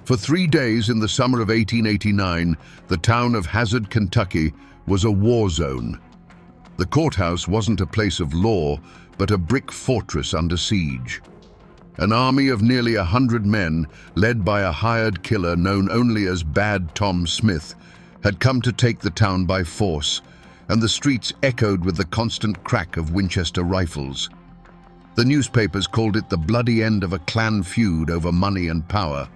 For 3 days in the summer of 1889, the town of Hazard, Kentucky, was a war zone. The courthouse wasn't a place of law, but a brick fortress under siege. An army of nearly 100 men, led by a hired killer known only as Bad Tom Smith, had come to take the town by force, and the streets echoed with the constant crack of Winchester rifles. The newspapers called it the bloody end of a clan feud over money and power.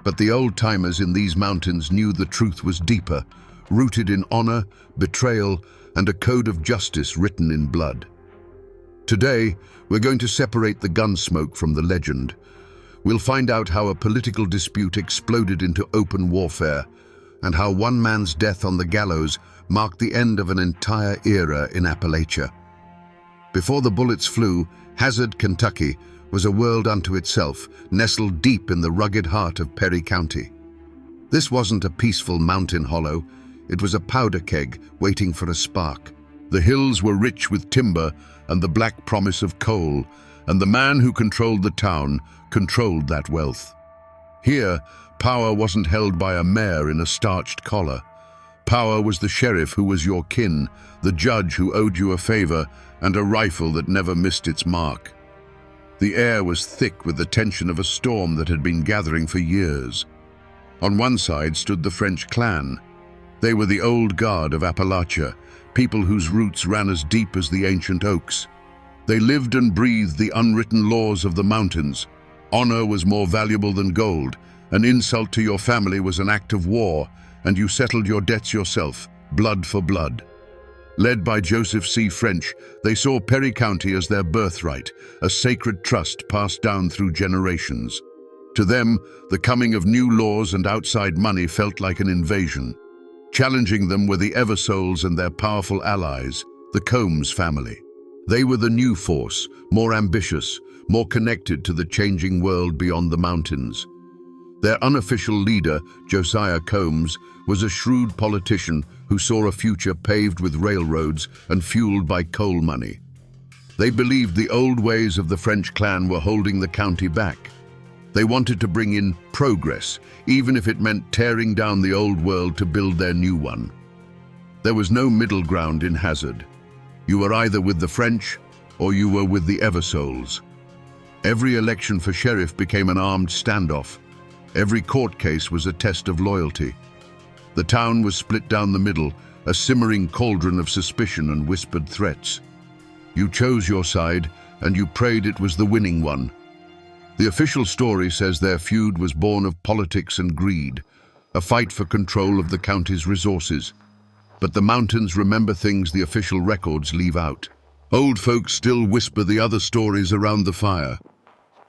But the old-timers in these mountains knew the truth was deeper, rooted in honor, betrayal, and a code of justice written in blood. Today, we're going to separate the gun smoke from the legend. We'll find out how a political dispute exploded into open warfare, and how one man's death on the gallows marked the end of an entire era in Appalachia. Before the bullets flew, Hazard, Kentucky, was a world unto itself, nestled deep in the rugged heart of Perry County. This wasn't a peaceful mountain hollow, it was a powder keg waiting for a spark. The hills were rich with timber and the black promise of coal, and the man who controlled the town controlled that wealth. Here, power wasn't held by a mayor in a starched collar. Power was the sheriff who was your kin, the judge who owed you a favor, and a rifle that never missed its mark. The air was thick with the tension of a storm that had been gathering for years. On one side stood the French clan. They were the old guard of Appalachia, people whose roots ran as deep as the ancient oaks. They lived and breathed the unwritten laws of the mountains. Honor was more valuable than gold. An insult to your family was an act of war, and you settled your debts yourself, blood for blood. Led by Joseph C. French, they saw Perry County as their birthright, a sacred trust passed down through generations. To them, the coming of new laws and outside money felt like an invasion. Challenging them were the Eversoles and their powerful allies, the Combs family. They were the new force, more ambitious, more connected to the changing world beyond the mountains. Their unofficial leader, Josiah Combs, was a shrewd politician who saw a future paved with railroads and fueled by coal money. They believed the old ways of the French clan were holding the county back. They wanted to bring in progress, even if it meant tearing down the old world to build their new one. There was no middle ground in Hazard. You were either with the French or you were with the Eversoles. Every election for sheriff became an armed standoff. Every court case was a test of loyalty. The town was split down the middle, a simmering cauldron of suspicion and whispered threats. You chose your side, and you prayed it was the winning one. The official story says their feud was born of politics and greed, a fight for control of the county's resources. But the mountains remember things the official records leave out. Old folks still whisper the other stories around the fire.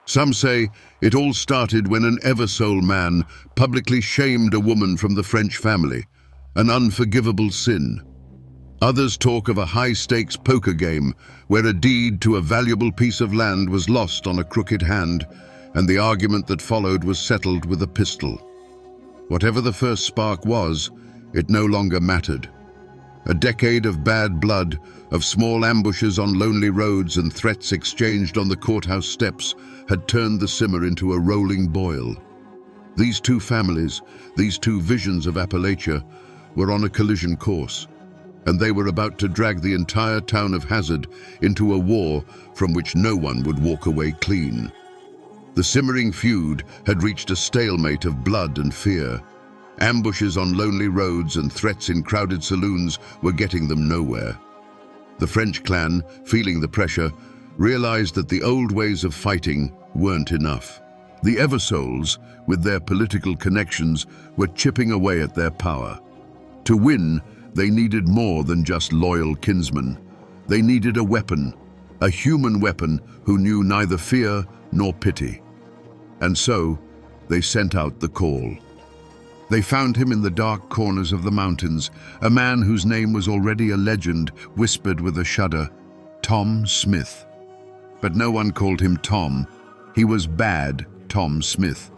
Some say it all started when an Eversole man publicly shamed a woman from the French family, an unforgivable sin. Others talk of a high-stakes poker game where a deed to a valuable piece of land was lost on a crooked hand, and the argument that followed was settled with a pistol. Whatever the first spark was, it no longer mattered. A decade of bad blood, of small ambushes on lonely roads and threats exchanged on the courthouse steps, had turned the simmer into a rolling boil. These two families, these two visions of Appalachia, were on a collision course, and they were about to drag the entire town of Hazard into a war from which no one would walk away clean. The simmering feud had reached a stalemate of blood and fear. Ambushes on lonely roads and threats in crowded saloons were getting them nowhere. The French clan, feeling the pressure, realized that the old ways of fighting weren't enough. The Eversoles, with their political connections, were chipping away at their power. To win, they needed more than just loyal kinsmen. They needed a weapon, a human weapon who knew neither fear nor pity. And so, they sent out the call. They found him in the dark corners of the mountains, a man whose name was already a legend, whispered with a shudder, Tom Smith. But no one called him Tom. He was Bad Tom Smith.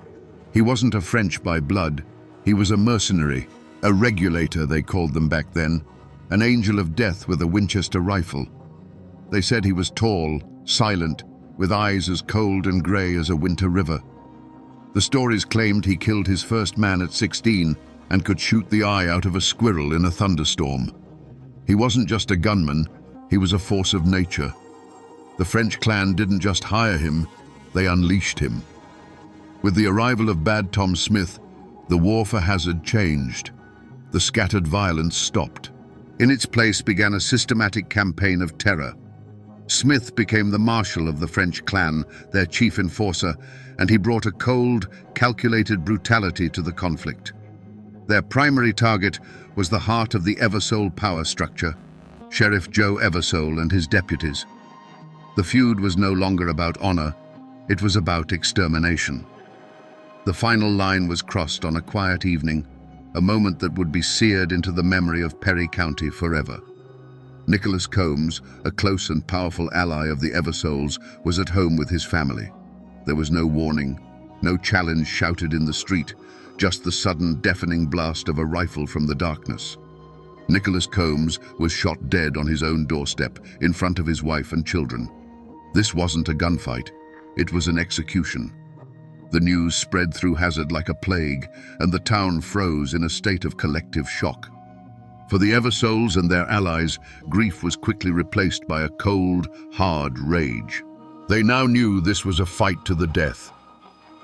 He wasn't a French by blood. He was a mercenary, a regulator they called them back then, an angel of death with a Winchester rifle. They said he was tall, silent, with eyes as cold and grey as a winter river. The The stories claimed he killed his first man at 16 and could shoot the eye out of a squirrel in a thunderstorm. He wasn't just a gunman, he was a force of nature. The French clan didn't just hire him, they unleashed him. With the arrival of Bad Tom Smith, the war for Hazard changed. The scattered violence stopped. In its place began a systematic campaign of terror. Smith became the marshal of the French clan, their chief enforcer, and he brought a cold, calculated brutality to the conflict. Their primary target was the heart of the Eversole power structure, Sheriff Joe Eversole and his deputies. The feud was no longer about honor, it was about extermination. The final line was crossed on a quiet evening, a moment that would be seared into the memory of Perry County forever. Nicholas Combs, a close and powerful ally of the Eversoles, was at home with his family. There was no warning, no challenge shouted in the street, just the sudden deafening blast of a rifle from the darkness. Nicholas Combs was shot dead on his own doorstep, in front of his wife and children. This wasn't a gunfight, it was an execution. The news spread through Hazard like a plague, and the town froze in a state of collective shock. For the Eversoles and their allies, grief was quickly replaced by a cold, hard rage. They now knew this was a fight to the death.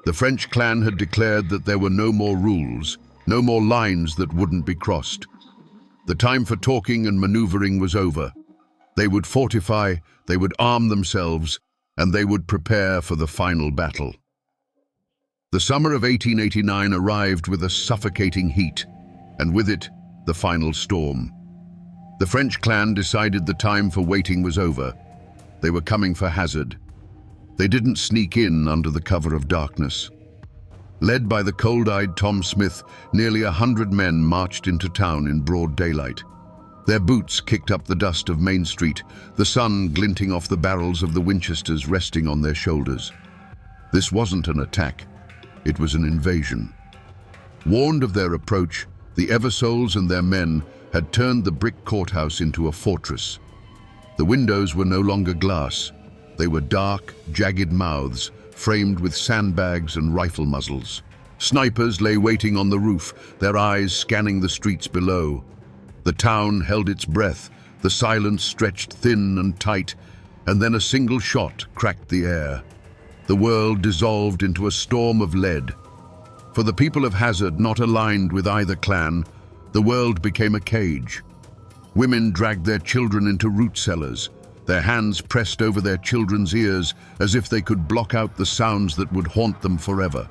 The French clan had declared that there were no more rules, no more lines that wouldn't be crossed. The time for talking and maneuvering was over. They would fortify, they would arm themselves, and they would prepare for the final battle. The summer of 1889 arrived with a suffocating heat, and with it, the final storm. The French clan decided the time for waiting was over. They were coming for Hazard. They didn't sneak in under the cover of darkness. Led by the cold-eyed Tom Smith, nearly 100 men marched into town in broad daylight. Their boots kicked up the dust of Main Street, the sun glinting off the barrels of the Winchesters resting on their shoulders. This wasn't an attack. It was an invasion. Warned of their approach, the Eversoles and their men had turned the brick courthouse into a fortress. The windows were no longer glass. They were dark, jagged mouths, framed with sandbags and rifle muzzles. Snipers lay waiting on the roof, their eyes scanning the streets below. The town held its breath, the silence stretched thin and tight, and then a single shot cracked the air. The world dissolved into a storm of lead. For the people of Hazard, not aligned with either clan, the world became a cage. Women dragged their children into root cellars, their hands pressed over their children's ears as if they could block out the sounds that would haunt them forever.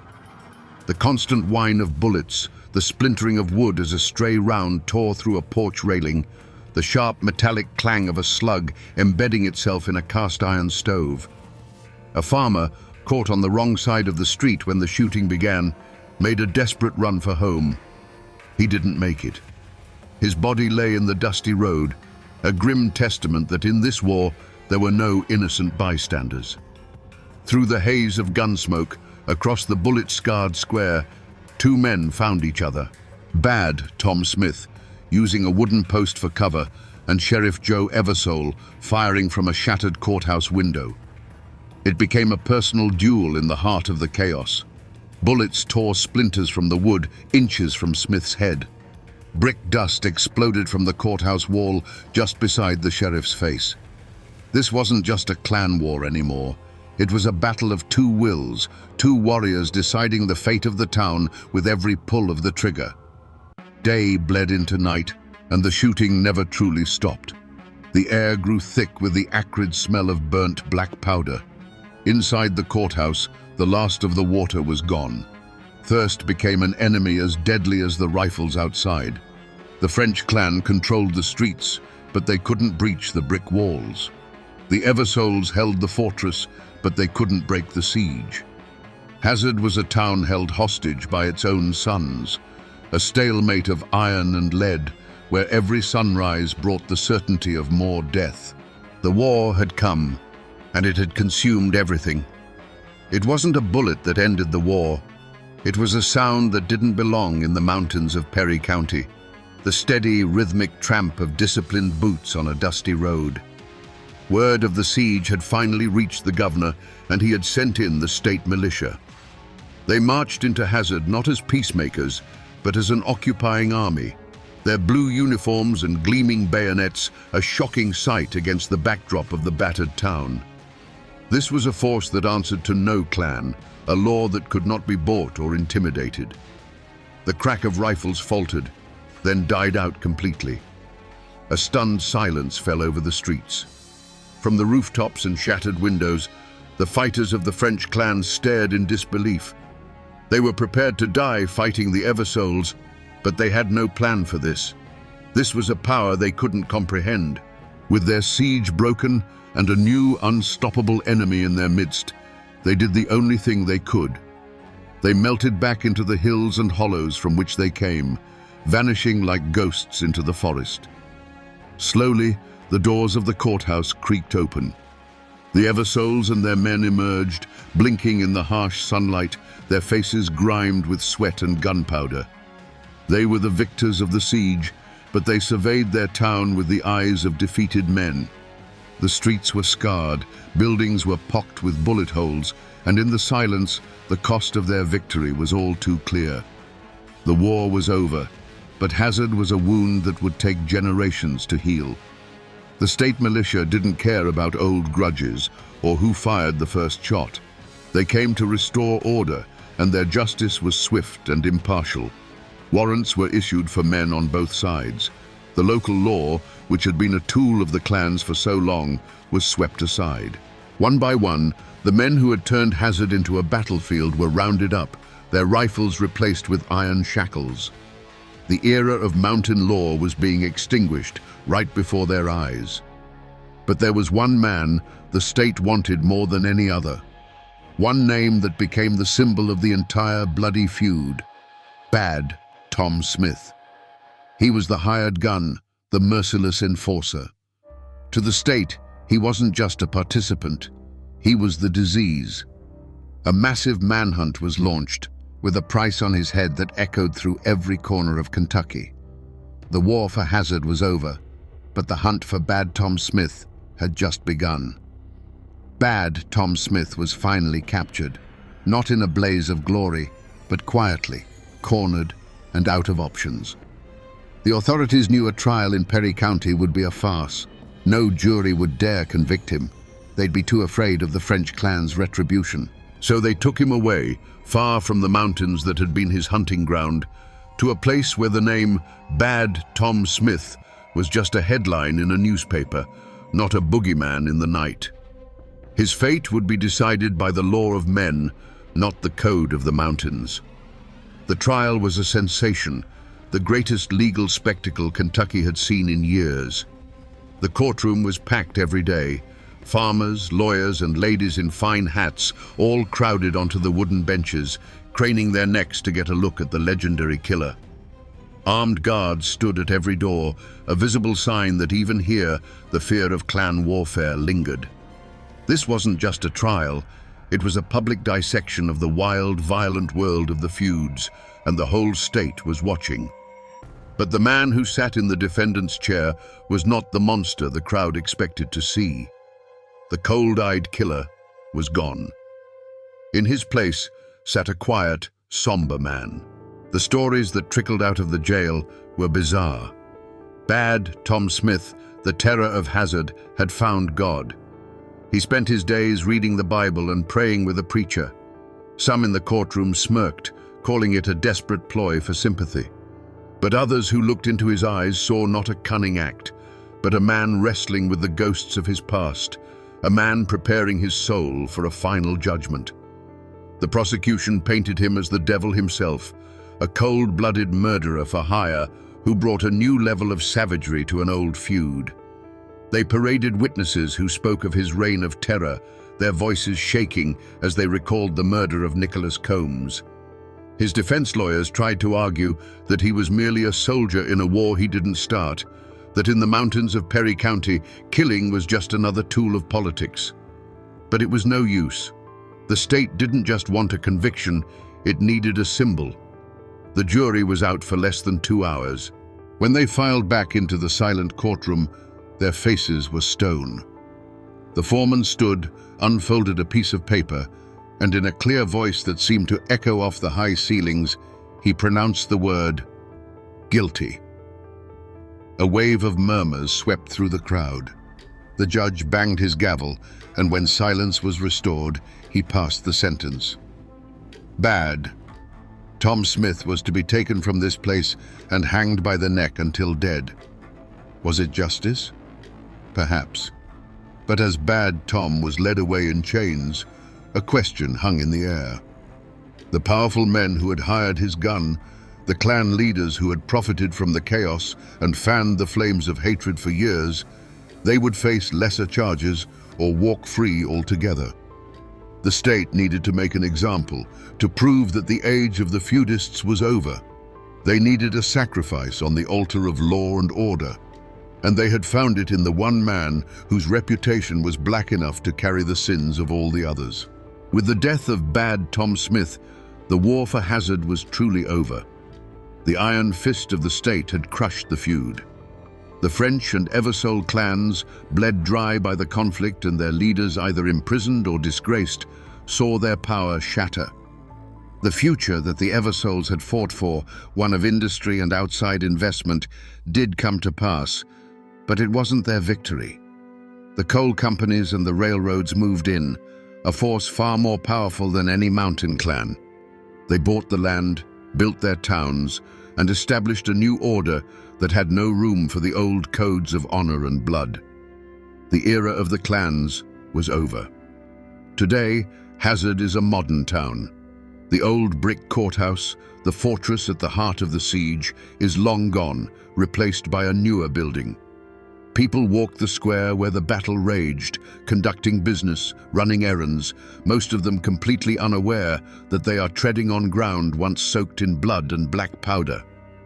The constant whine of bullets, the splintering of wood as a stray round tore through a porch railing, the sharp metallic clang of a slug embedding itself in a cast-iron stove. A farmer, caught on the wrong side of the street when the shooting began, made a desperate run for home. He didn't make it. His body lay in the dusty road, a grim testament that in this war there were no innocent bystanders. Through the haze of gunsmoke, across the bullet-scarred square, two men found each other. Bad Tom Smith, using a wooden post for cover, and Sheriff Joe Eversole, firing from a shattered courthouse window. It became a personal duel in the heart of the chaos. Bullets tore splinters from the wood, inches from Smith's head. Brick dust exploded from the courthouse wall just beside the sheriff's face. This wasn't just a clan war anymore. It was a battle of two wills, two warriors deciding the fate of the town with every pull of the trigger. Day bled into night, and the shooting never truly stopped. The air grew thick with the acrid smell of burnt black powder. Inside the courthouse, the last of the water was gone. Thirst became an enemy as deadly as the rifles outside. The French clan controlled the streets, but they couldn't breach the brick walls. The Eversoles held the fortress, but they couldn't break the siege. Hazard was a town held hostage by its own sons, a stalemate of iron and lead, where every sunrise brought the certainty of more death. The war had come, and it had consumed everything. It wasn't a bullet that ended the war. It was a sound that didn't belong in the mountains of Perry County, the steady, rhythmic tramp of disciplined boots on a dusty road. Word of the siege had finally reached the governor, and he had sent in the state militia. They marched into Hazard not as peacemakers, but as an occupying army. Their blue uniforms and gleaming bayonets a shocking sight against the backdrop of the battered town. This was a force that answered to no clan, a law that could not be bought or intimidated. The crack of rifles faltered, then died out completely. A stunned silence fell over the streets. From the rooftops and shattered windows, the fighters of the French clan stared in disbelief. They were prepared to die fighting the Eversoles, but they had no plan for this. This was a power they couldn't comprehend. With their siege broken and a new, unstoppable enemy in their midst, they did the only thing they could. They melted back into the hills and hollows from which they came, vanishing like ghosts into the forest. Slowly, the doors of the courthouse creaked open. The Eversoles and their men emerged, blinking in the harsh sunlight, their faces grimed with sweat and gunpowder. They were the victors of the siege, but they surveyed their town with the eyes of defeated men. The streets were scarred, buildings were pocked with bullet holes, and in the silence, the cost of their victory was all too clear. The war was over, but Hazard was a wound that would take generations to heal. The state militia didn't care about old grudges or who fired the first shot. They came to restore order, and their justice was swift and impartial. Warrants were issued for men on both sides. The local law, which had been a tool of the clans for so long, was swept aside. One by one, the men who had turned Hazard into a battlefield were rounded up, their rifles replaced with iron shackles. The era of mountain law was being extinguished right before their eyes. But there was one man the state wanted more than any other. One name that became the symbol of the entire bloody feud: Bad Tom Smith. He was the hired gun, the merciless enforcer. To the state, he wasn't just a participant, he was the disease. A massive manhunt was launched, with a price on his head that echoed through every corner of Kentucky. The war for Hazard was over, but the hunt for Bad Tom Smith had just begun. Bad Tom Smith was finally captured, not in a blaze of glory, but quietly, cornered and out of options. The authorities knew a trial in Perry County would be a farce. No jury would dare convict him. They'd be too afraid of the French clan's retribution. So they took him away, far from the mountains that had been his hunting ground, to a place where the name Bad Tom Smith was just a headline in a newspaper, not a boogeyman in the night. His fate would be decided by the law of men, not the code of the mountains. The trial was a sensation, the greatest legal spectacle Kentucky had seen in years. The courtroom was packed every day. Farmers, lawyers, and ladies in fine hats all crowded onto the wooden benches, craning their necks to get a look at the legendary killer. Armed guards stood at every door, a visible sign that even here the fear of clan warfare lingered. This wasn't just a trial, it was a public dissection of the wild, violent world of the feuds, and the whole state was watching. But the man who sat in the defendant's chair was not the monster the crowd expected to see. The cold-eyed killer was gone. In his place sat a quiet, somber man. The stories that trickled out of the jail were bizarre. Bad Tom Smith, the terror of Hazard, had found God. He spent his days reading the Bible and praying with a preacher. Some in the courtroom smirked, calling it a desperate ploy for sympathy. But others who looked into his eyes saw not a cunning act, but a man wrestling with the ghosts of his past, a man preparing his soul for a final judgment. The prosecution painted him as the devil himself, a cold-blooded murderer for hire who brought a new level of savagery to an old feud. They paraded witnesses who spoke of his reign of terror, their voices shaking as they recalled the murder of Nicholas Combs. His defense lawyers tried to argue that he was merely a soldier in a war he didn't start, that in the mountains of Perry County, killing was just another tool of politics. But it was no use. The state didn't just want a conviction, it needed a symbol. The jury was out for less than 2 hours. When they filed back into the silent courtroom, their faces were stone. The foreman stood, unfolded a piece of paper, and in a clear voice that seemed to echo off the high ceilings, he pronounced the word, "Guilty." A wave of murmurs swept through the crowd. The judge banged his gavel, and when silence was restored, he passed the sentence. Bad. Tom Smith was to be taken from this place and hanged by the neck until dead. Was it justice? Perhaps. But as Bad Tom was led away in chains, a question hung in the air. The powerful men who had hired his gun, the clan leaders who had profited from the chaos and fanned the flames of hatred for years, they would face lesser charges or walk free altogether. The state needed to make an example, to prove that the age of the feudists was over. They needed a sacrifice on the altar of law and order, and they had found it in the one man whose reputation was black enough to carry the sins of all the others. With the death of Bad Tom Smith, the war for Hazard was truly over. The iron fist of the state had crushed the feud. The French and Eversole clans, bled dry by the conflict and their leaders either imprisoned or disgraced, saw their power shatter. The future that the Eversoles had fought for, one of industry and outside investment, did come to pass, but it wasn't their victory. The coal companies and the railroads moved in, a force far more powerful than any mountain clan. They bought the land, built their towns, and established a new order that had no room for the old codes of honor and blood. The era of the clans was over. Today, Hazard is a modern town. The old brick courthouse, the fortress at the heart of the siege, is long gone, replaced by a newer building. People walk the square where the battle raged, conducting business, running errands, most of them completely unaware that they are treading on ground once soaked in blood and black powder.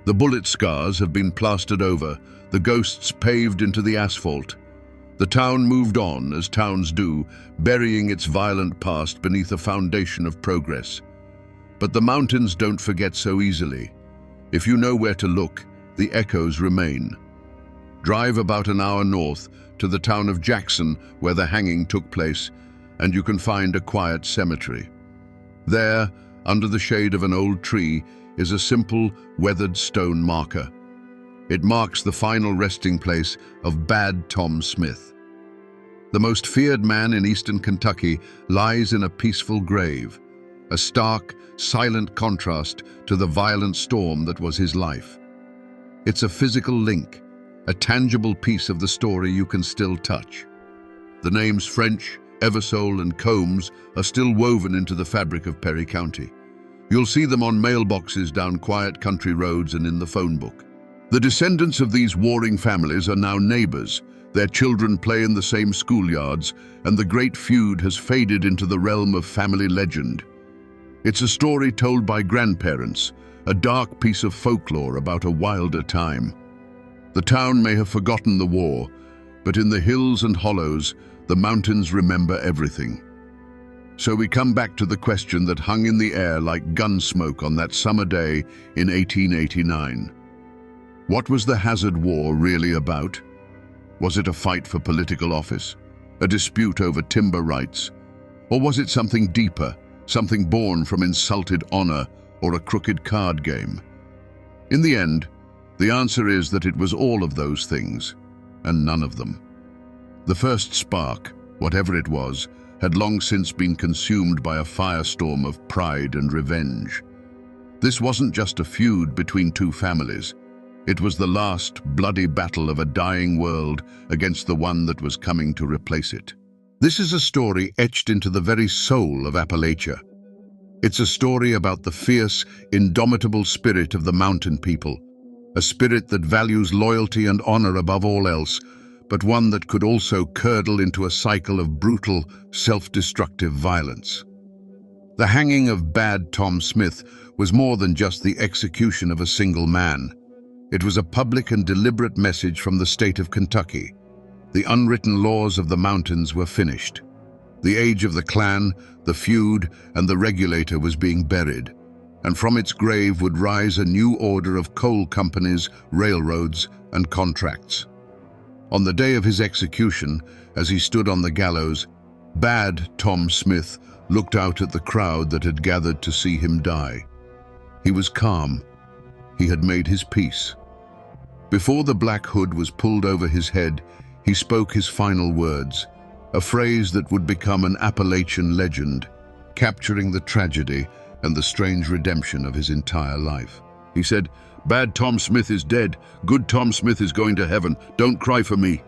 The bullet scars have been plastered over, the ghosts paved into the asphalt. The town moved on, as towns do, burying its violent past beneath a foundation of progress. But the mountains don't forget so easily. If you know where to look, the echoes remain. Drive about an hour north to the town of Jackson, where the hanging took place, and you can find a quiet cemetery. There, under the shade of an old tree, is a simple, weathered stone marker. It marks the final resting place of Bad Tom Smith. The most feared man in eastern Kentucky lies in a peaceful grave, a stark, silent contrast to the violent storm that was his life. It's a physical link, a tangible piece of the story you can still touch. The names French, Eversole, and Combs are still woven into the fabric of Perry County. You'll see them on mailboxes down quiet country roads and in the phone book. The descendants of these warring families are now neighbors. Their children play in the same schoolyards, and the great feud has faded into the realm of family legend. It's a story told by grandparents, a dark piece of folklore about a wilder time. The town may have forgotten the war, but in the hills and hollows, the mountains remember everything. So we come back to the question that hung in the air like gun smoke on that summer day in 1889. What was the Hazard War really about? Was it a fight for political office? A dispute over timber rights? Or was it something deeper, something born from insulted honor or a crooked card game? In the end, the answer is that it was all of those things, and none of them. The first spark, whatever it was, had long since been consumed by a firestorm of pride and revenge. This wasn't just a feud between two families. It was the last bloody battle of a dying world against the one that was coming to replace it. This is a story etched into the very soul of Appalachia. It's a story about the fierce, indomitable spirit of the mountain people, a spirit that values loyalty and honor above all else, but one that could also curdle into a cycle of brutal, self-destructive violence. The hanging of Bad Tom Smith was more than just the execution of a single man. It was a public and deliberate message from the state of Kentucky. The unwritten laws of the mountains were finished. The age of the clan, the feud, and the regulator was being buried, and from its grave would rise a new order of coal companies, railroads, and contracts. On the day of his execution, as he stood on the gallows, Bad Tom Smith looked out at the crowd that had gathered to see him die. He was calm. He had made his peace. Before the black hood was pulled over his head, he spoke his final words, a phrase that would become an Appalachian legend, capturing the tragedy and the strange redemption of his entire life. He said, "Bad Tom Smith is dead. Good Tom Smith is going to heaven. Don't cry for me."